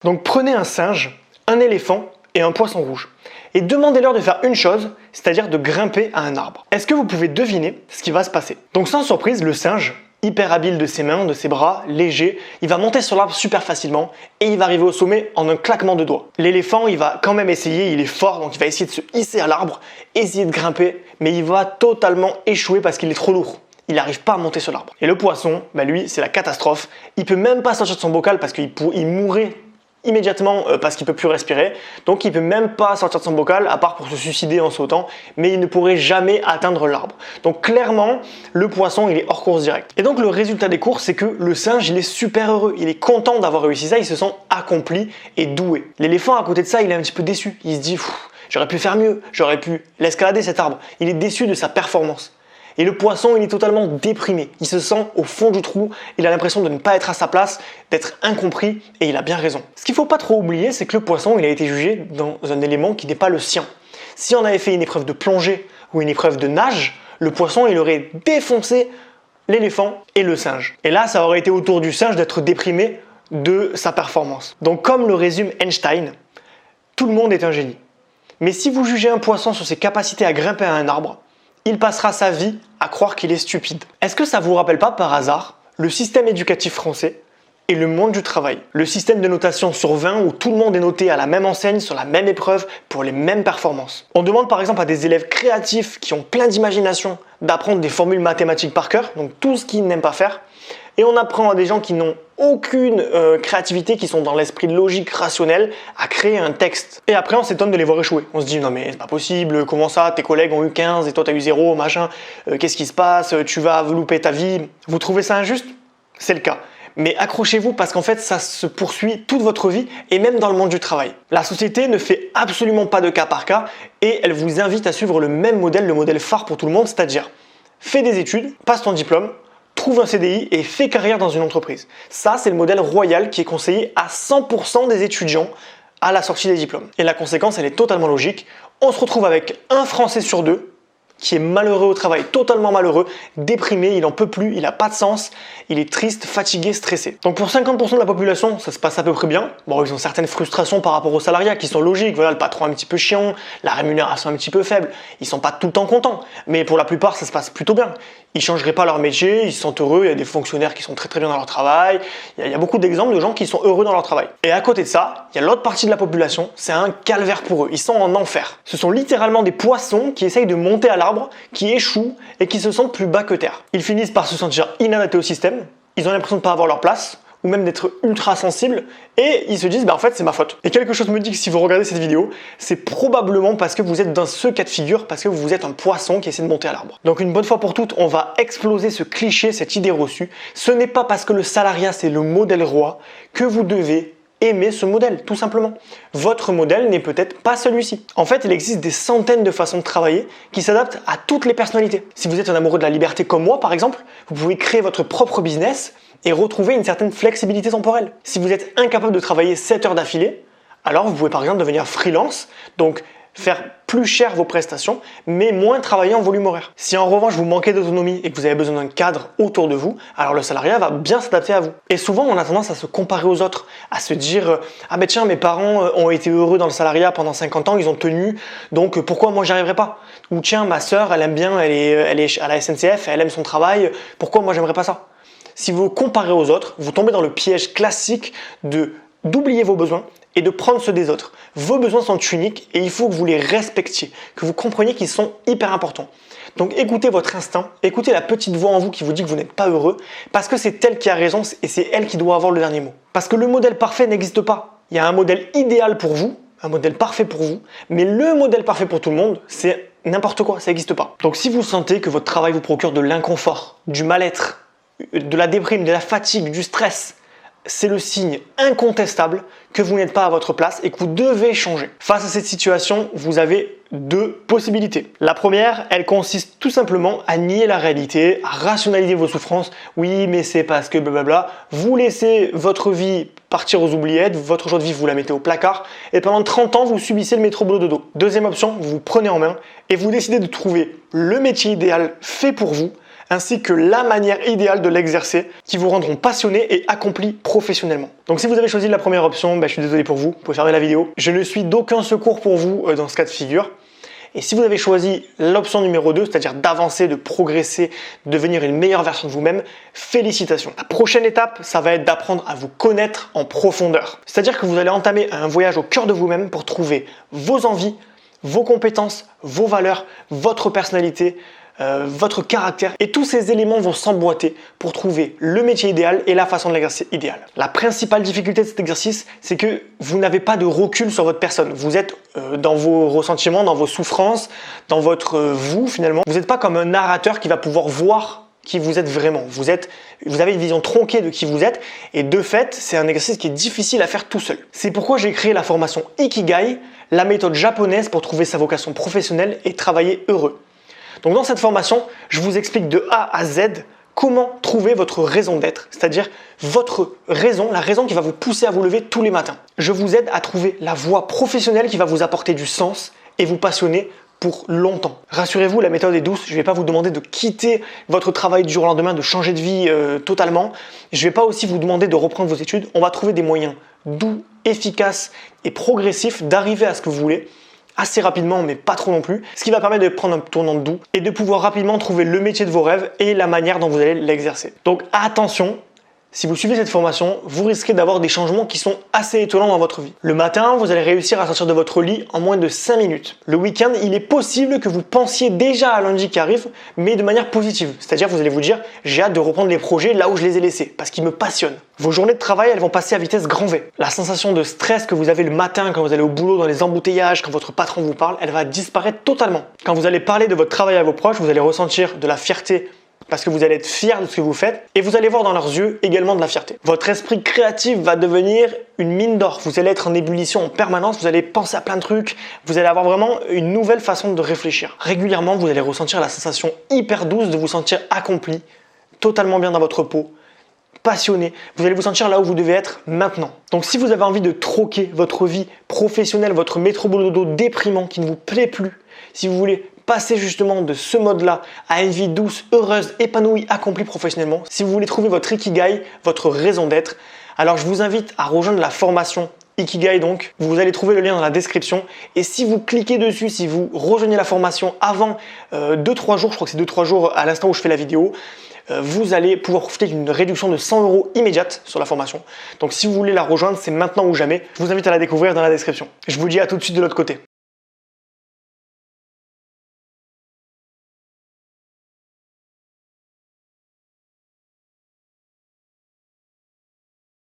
Donc prenez un singe, un éléphant et un poisson rouge et demandez-leur de faire une chose, c'est-à-dire de grimper à un arbre. Est-ce que vous pouvez deviner ce qui va se passer? Donc sans surprise, le singe, hyper habile de ses mains, de ses bras, léger, il va monter sur l'arbre super facilement et il va arriver au sommet en un claquement de doigts. L'éléphant, il va quand même essayer, il est fort, donc il va essayer de se hisser à l'arbre, essayer de grimper, mais il va totalement échouer parce qu'il est trop lourd. Il n'arrive pas à monter sur l'arbre. Et le poisson, lui, c'est la catastrophe. Il peut même pas sortir de son bocal parce qu'il mourrait immédiatement parce qu'il peut plus respirer. Donc il peut même pas sortir de son bocal à part pour se suicider en sautant, mais il ne pourrait jamais atteindre l'arbre. Donc clairement, le poisson, il est hors course directe. Et donc le résultat des courses, c'est que le singe, il est super heureux. Il est content d'avoir réussi ça, il se sent accompli et doué. L'éléphant, à côté de ça, il est un petit peu déçu. Il se dit, j'aurais pu faire mieux, j'aurais pu l'escalader cet arbre. Il est déçu de sa performance. Et le poisson, il est totalement déprimé. Il se sent au fond du trou, il a l'impression de ne pas être à sa place, d'être incompris, et il a bien raison. Ce qu'il ne faut pas trop oublier, c'est que le poisson, il a été jugé dans un élément qui n'est pas le sien. Si on avait fait une épreuve de plongée ou une épreuve de nage, le poisson, il aurait défoncé l'éléphant et le singe. Et là, ça aurait été au tour du singe d'être déprimé de sa performance. Donc comme le résume Einstein, tout le monde est un génie. Mais si vous jugez un poisson sur ses capacités à grimper à un arbre, il passera sa vie à croire qu'il est stupide. Est-ce que ça vous rappelle pas par hasard le système éducatif français et le monde du travail? Le système de notation sur 20 où tout le monde est noté à la même enseigne, sur la même épreuve, pour les mêmes performances. On demande par exemple à des élèves créatifs qui ont plein d'imagination d'apprendre des formules mathématiques par cœur, donc tout ce qu'ils n'aiment pas faire. Et on apprend à des gens qui n'ont aucune créativité, qui sont dans l'esprit logique, rationnel, à créer un texte. Et après, on s'étonne de les voir échouer. On se dit, non mais c'est pas possible, comment ça, tes collègues ont eu 15 et toi t'as eu 0, machin, qu'est-ce qui se passe, tu vas louper ta vie. Vous trouvez ça injuste? C'est le cas. Mais accrochez-vous parce qu'en fait, ça se poursuit toute votre vie et même dans le monde du travail. La société ne fait absolument pas de cas par cas et elle vous invite à suivre le même modèle, le modèle phare pour tout le monde, c'est-à-dire fais des études, passe ton diplôme, trouve un CDI et fais carrière dans une entreprise. Ça, c'est le modèle royal qui est conseillé à 100% des étudiants à la sortie des diplômes. Et la conséquence, elle est totalement logique. On se retrouve avec un Français sur deux qui est malheureux au travail, totalement malheureux, déprimé, il n'en peut plus, il n'a pas de sens, il est triste, fatigué, stressé. Donc pour 50% de la population, ça se passe à peu près bien. Bon, ils ont certaines frustrations par rapport au salariat qui sont logiques, voilà, le patron un petit peu chiant, la rémunération un petit peu faible, ils sont pas tout le temps contents. Mais pour la plupart, ça se passe plutôt bien. Ils changeraient pas leur métier, ils se sentent heureux, il y a des fonctionnaires qui sont très très bien dans leur travail, il y a beaucoup d'exemples de gens qui sont heureux dans leur travail. Et à côté de ça, il y a l'autre partie de la population, c'est un calvaire pour eux, ils sont en enfer. Ce sont littéralement des poissons qui essayent de monter à l'arbre, qui échouent et qui se sentent plus bas que terre. Ils finissent par se sentir inadaptés au système, ils ont l'impression de ne pas avoir leur place, ou même d'être ultra sensibles, et ils se disent en fait c'est ma faute. Et quelque chose me dit que si vous regardez cette vidéo, c'est probablement parce que vous êtes dans ce cas de figure, parce que vous êtes un poisson qui essaie de monter à l'arbre. Donc une bonne fois pour toutes, on va exploser ce cliché, cette idée reçue. Ce n'est pas parce que le salariat c'est le modèle roi que vous devez aimer ce modèle, tout simplement. Votre modèle n'est peut-être pas celui-ci. En fait, il existe des centaines de façons de travailler qui s'adaptent à toutes les personnalités. Si vous êtes un amoureux de la liberté comme moi, par exemple, vous pouvez créer votre propre business et retrouver une certaine flexibilité temporelle. Si vous êtes incapable de travailler 7 heures d'affilée, alors vous pouvez par exemple devenir freelance, donc faire plus cher vos prestations, mais moins travailler en volume horaire. Si en revanche vous manquez d'autonomie et que vous avez besoin d'un cadre autour de vous, alors le salariat va bien s'adapter à vous. Et souvent on a tendance à se comparer aux autres, à se dire ah ben tiens mes parents ont été heureux dans le salariat pendant 50 ans, ils ont tenu, donc pourquoi moi j'y arriverai pas? Ou tiens ma sœur elle aime bien, elle est à la SNCF, elle aime son travail, pourquoi moi j'aimerais pas ça? Si vous comparez aux autres, vous tombez dans le piège classique d'oublier vos besoins et de prendre ceux des autres. Vos besoins sont uniques et il faut que vous les respectiez, que vous compreniez qu'ils sont hyper importants. Donc écoutez votre instinct, écoutez la petite voix en vous qui vous dit que vous n'êtes pas heureux, parce que c'est elle qui a raison et c'est elle qui doit avoir le dernier mot. Parce que le modèle parfait n'existe pas. Il y a un modèle idéal pour vous, un modèle parfait pour vous, mais le modèle parfait pour tout le monde, c'est n'importe quoi, ça n'existe pas. Donc si vous sentez que votre travail vous procure de l'inconfort, du mal-être, de la déprime, de la fatigue, du stress, c'est le signe incontestable que vous n'êtes pas à votre place et que vous devez changer. Face à cette situation, vous avez deux possibilités. La première, elle consiste tout simplement à nier la réalité, à rationaliser vos souffrances. Oui, mais c'est parce que blablabla. Vous laissez votre vie partir aux oubliettes, votre joie de vivre, vous la mettez au placard et pendant 30 ans, vous subissez le métro boulot dodo. Deuxième option, vous vous prenez en main et vous décidez de trouver le métier idéal fait pour vous, ainsi que la manière idéale de l'exercer qui vous rendront passionné et accompli professionnellement. Donc si vous avez choisi la première option, je suis désolé pour vous pouvez fermer la vidéo. Je ne suis d'aucun secours pour vous dans ce cas de figure. Et si vous avez choisi l'option numéro 2, c'est-à-dire d'avancer, de progresser, de devenir une meilleure version de vous-même, félicitations. La prochaine étape, ça va être d'apprendre à vous connaître en profondeur. C'est-à-dire que vous allez entamer un voyage au cœur de vous-même pour trouver vos envies, vos compétences, vos valeurs, votre personnalité, votre caractère, et tous ces éléments vont s'emboîter pour trouver le métier idéal et la façon de l'exercer idéale. La principale difficulté de cet exercice, c'est que vous n'avez pas de recul sur votre personne. Vous êtes dans vos ressentiments, dans vos souffrances, dans votre vous finalement. Vous n'êtes pas comme un narrateur qui va pouvoir voir qui vous êtes vraiment. Vous avez une vision tronquée de qui vous êtes et de fait, c'est un exercice qui est difficile à faire tout seul. C'est pourquoi j'ai créé la formation Ikigai, la méthode japonaise pour trouver sa vocation professionnelle et travailler heureux. Donc dans cette formation, je vous explique de A à Z comment trouver votre raison d'être, c'est-à-dire votre raison, la raison qui va vous pousser à vous lever tous les matins. Je vous aide à trouver la voie professionnelle qui va vous apporter du sens et vous passionner pour longtemps. Rassurez-vous, la méthode est douce. Je ne vais pas vous demander de quitter votre travail du jour au lendemain, de changer de vie totalement. Je ne vais pas aussi vous demander de reprendre vos études. On va trouver des moyens doux, efficaces et progressifs d'arriver à ce que vous voulez assez rapidement, mais pas trop non plus, ce qui va permettre de prendre un tournant doux et de pouvoir rapidement trouver le métier de vos rêves et la manière dont vous allez l'exercer. Donc attention, si vous suivez cette formation, vous risquez d'avoir des changements qui sont assez étonnants dans votre vie. Le matin, vous allez réussir à sortir de votre lit en moins de 5 minutes. Le week-end, il est possible que vous pensiez déjà à lundi qui arrive, mais de manière positive. C'est-à-dire vous allez vous dire, j'ai hâte de reprendre les projets là où je les ai laissés, parce qu'ils me passionnent. Vos journées de travail, elles vont passer à vitesse grand V. La sensation de stress que vous avez le matin quand vous allez au boulot, dans les embouteillages, quand votre patron vous parle, elle va disparaître totalement. Quand vous allez parler de votre travail à vos proches, vous allez ressentir de la fierté, parce que vous allez être fier de ce que vous faites et vous allez voir dans leurs yeux également de la fierté. Votre esprit créatif va devenir une mine d'or. Vous allez être en ébullition en permanence, vous allez penser à plein de trucs, vous allez avoir vraiment une nouvelle façon de réfléchir. Régulièrement, vous allez ressentir la sensation hyper douce de vous sentir accompli, totalement bien dans votre peau, passionné. Vous allez vous sentir là où vous devez être maintenant. Donc si vous avez envie de troquer votre vie professionnelle, votre métro-boulot-dodo déprimant qui ne vous plaît plus, si vous voulez passer justement de ce mode-là à une vie douce, heureuse, épanouie, accomplie professionnellement, si vous voulez trouver votre Ikigai, votre raison d'être, alors je vous invite à rejoindre la formation Ikigai donc. Vous allez trouver le lien dans la description et si vous cliquez dessus, si vous rejoignez la formation avant 2-3 jours, je crois que c'est 2-3 jours à l'instant où je fais la vidéo, vous allez pouvoir profiter d'une réduction de 100 € immédiate sur la formation. Donc si vous voulez la rejoindre, c'est maintenant ou jamais. Je vous invite à la découvrir dans la description. Je vous dis à tout de suite de l'autre côté.